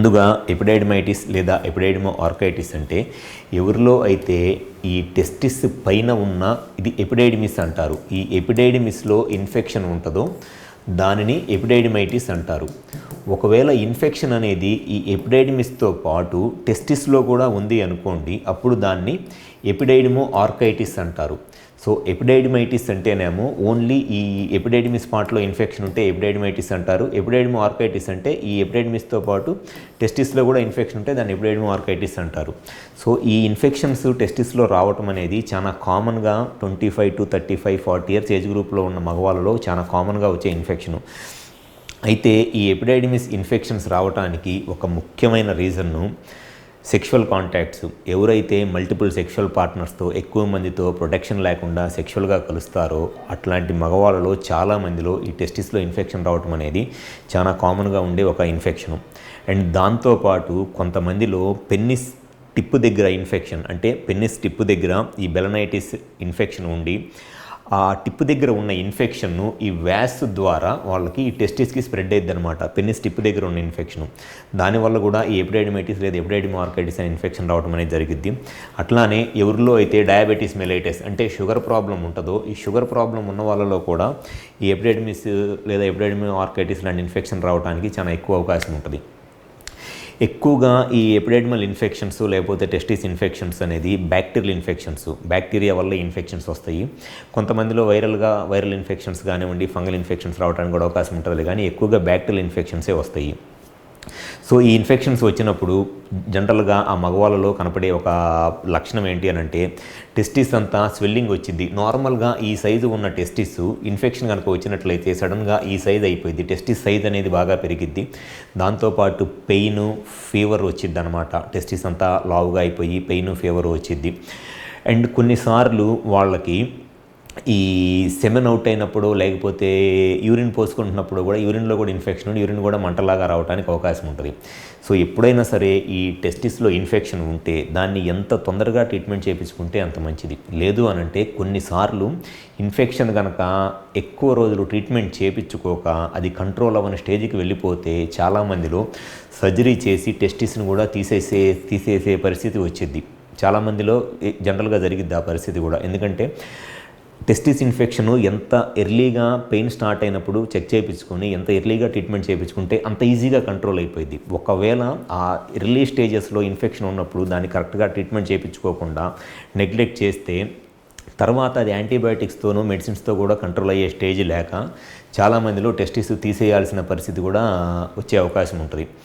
ముందుగా ఎపిడైడిమైటిస్ లేదా ఎపిడైడిమో ఆర్కైటిస్ అంటే ఎవరిలో అయితే ఈ టెస్టిస్ పైన ఉన్న ఇది ఎపిడైడిమిస్ అంటారు. ఈ ఎపిడైడిమిస్లో ఇన్ఫెక్షన్ ఉంటుందో దానిని ఎపిడైడిమైటిస్ అంటారు. ఒకవేళ ఇన్ఫెక్షన్ అనేది ఈ ఎపిడైడిమిస్తో పాటు టెస్టిస్లో కూడా ఉంది అనుకోండి, అప్పుడు దాన్ని ఎపిడైడిమో ఆర్కైటిస్ అంటారు. సో ఎపిడైడిమైటిస్ అంటేనేమో ఓన్లీ ఈ ఎపిడైడిమిస్ పార్ట్లో ఇన్ఫెక్షన్ ఉంటే ఎపిడైడిమైటిస్ అంటారు. ఎపిడైడిమో ఆర్కైటిస్ అంటే ఈ ఎపిడైడిమిస్తో పాటు టెస్టిస్లో కూడా ఇన్ఫెక్షన్ ఉంటే దాన్ని ఎపిడైడిమో ఆర్కైటిస్ అంటారు. సో ఈ ఇన్ఫెక్షన్స్ టెస్టిస్లో రావటం అనేది చాలా కామన్గా 25 to 35, 40 years ఏజ్ గ్రూప్లో ఉన్న మగవాళ్ళలో చాలా కామన్గా వచ్చే ఇన్ఫెక్షను. అయితే ఈ ఎపిడైడిమిస్ ఇన్ఫెక్షన్స్ రావడానికి ఒక ముఖ్యమైన రీజన్ను సెక్షువల్ కాంటాక్ట్స్. ఎవరైతే మల్టిపుల్ సెక్షువల్ పార్ట్నర్స్తో ఎక్కువ మందితో ప్రొటెక్షన్ లేకుండా సెక్షువల్గా కలుస్తారో అట్లాంటి మగవాళ్ళలో చాలామందిలో ఈ టెస్టిస్లో ఇన్ఫెక్షన్ రావటం అనేది చాలా కామన్గా ఉండే ఒక ఇన్ఫెక్షను. అండ్ దాంతోపాటు కొంతమందిలో పెన్నిస్ టిప్పు దగ్గర ఇన్ఫెక్షన్, అంటే పెన్నిస్ టిప్పు దగ్గర ఈ బెలనైటిస్ ఇన్ఫెక్షన్ ఉండి ఆ టిప్పు దగ్గర ఉన్న ఇన్ఫెక్షన్ను ఈ వ్యాస్ ద్వారా వాళ్ళకి ఈ టెస్టిస్కి స్ప్రెడ్ అయ్యిద్ది అనమాట. పెన్నిస్ టిప్పు దగ్గర ఉన్న ఇన్ఫెక్షను, దానివల్ల కూడా ఈ ఎపిడైడిమైటిస్ లేదా ఎపిడైడిమో ఆర్కైటిస్ అనే ఇన్ఫెక్షన్ రావడం అనేది జరిగిద్ది. అట్లానే ఎవరిలో అయితే డయాబెటీస్ మెలైటిస్ అంటే షుగర్ ప్రాబ్లం ఉంటుందో ఈ షుగర్ ప్రాబ్లం ఉన్న వాళ్ళలో కూడా ఈ ఎపిడైడిమిస్ లేదా ఎపిడైడిమో ఆర్కైటిస్ లాంటి ఇన్ఫెక్షన్ రావడానికి చాలా ఎక్కువ అవకాశం ఉంటుంది. ఎక్కువగా ఈ ఎపిడైడిమల్ ఇన్ఫెక్షన్స్ లేకపోతే టెస్టిస్ ఇన్ఫెక్షన్స్ అనేది బ్యాక్టీరియల్ ఇన్ఫెక్షన్స్, బ్యాక్టీరియా వల్ల ఇన్ఫెక్షన్స్ వస్తాయి. కొంతమందిలో వైరల్ ఇన్ఫెక్షన్స్ కానివ్వండి, ఫంగల్ ఇన్ఫెక్షన్స్ రావడానికి కూడా అవకాశం ఉంటుంది, కానీ ఎక్కువగా బ్యాక్టీరియల్ ఇన్ఫెక్షన్సే వస్తాయి. సో ఈ ఇన్ఫెక్షన్స్ వచ్చినప్పుడు జనరల్గా ఆ మగవాళ్ళలో కనపడే ఒక లక్షణం ఏంటి అని అంటే టెస్టిస్ అంతా స్వెల్లింగ్ వచ్చింది. నార్మల్గా ఈ సైజు ఉన్న టెస్టిస్ ఇన్ఫెక్షన్ కనుక వచ్చినట్లయితే సడన్గా ఈ సైజ్ అయిపోయింది, టెస్టిస్ సైజ్ అనేది బాగా పెరిగిద్ది. దాంతోపాటు పెయిన్, ఫీవర్ వచ్చిద్ది అనమాట. టెస్టిస్ అంతా లావుగా అయిపోయి పెయిన్, ఫీవర్ వచ్చిద్ది. అండ్ కొన్నిసార్లు వాళ్ళకి ఈ సెమెన్ అవుట్ అయినప్పుడు లేకపోతే యూరిన్ పోసుకుంటున్నప్పుడు కూడా యూరిన్లో కూడా ఇన్ఫెక్షన్ ఉండి యూరిన్ కూడా మంటలాగా రావడానికి అవకాశం ఉంటుంది. సో ఎప్పుడైనా సరే ఈ టెస్టిస్లో ఇన్ఫెక్షన్ ఉంటే దాన్ని ఎంత తొందరగా ట్రీట్మెంట్ చేయించుకుంటే అంత మంచిది. లేదు అనంటే కొన్నిసార్లు ఇన్ఫెక్షన్ కనుక ఎక్కువ రోజులు ట్రీట్మెంట్ చేయించుకోక అది కంట్రోల్ అవ్వని స్టేజ్కి వెళ్ళిపోతే చాలామందిలో సర్జరీ చేసి టెస్టిస్ని కూడా తీసేసే పరిస్థితి వచ్చింది. చాలామందిలో జనరల్గా జరిగిద్ది ఆ పరిస్థితి కూడా. ఎందుకంటే టెస్టిస్ ఇన్ఫెక్షన్ ఎంత ఎర్లీగా పెయిన్ స్టార్ట్ అయినప్పుడు చెక్ చేయించుకొని ఎంత ఎర్లీగా ట్రీట్మెంట్ చేయించుకుంటే అంత ఈజీగా కంట్రోల్ అయిపోయింది. ఒకవేళ ఆ ఎర్లీ స్టేజెస్లో ఇన్ఫెక్షన్ ఉన్నప్పుడు దాన్ని కరెక్ట్గా ట్రీట్మెంట్ చేయించుకోకుండా నెగ్లెక్ట్ చేస్తే తర్వాత అది యాంటీబయాటిక్స్తోనూ మెడిసిన్స్తో కూడా కంట్రోల్ అయ్యే స్టేజ్ లేక చాలామందిలో టెస్టిస్ తీసేయాల్సిన పరిస్థితి కూడా వచ్చే అవకాశం ఉంటుంది.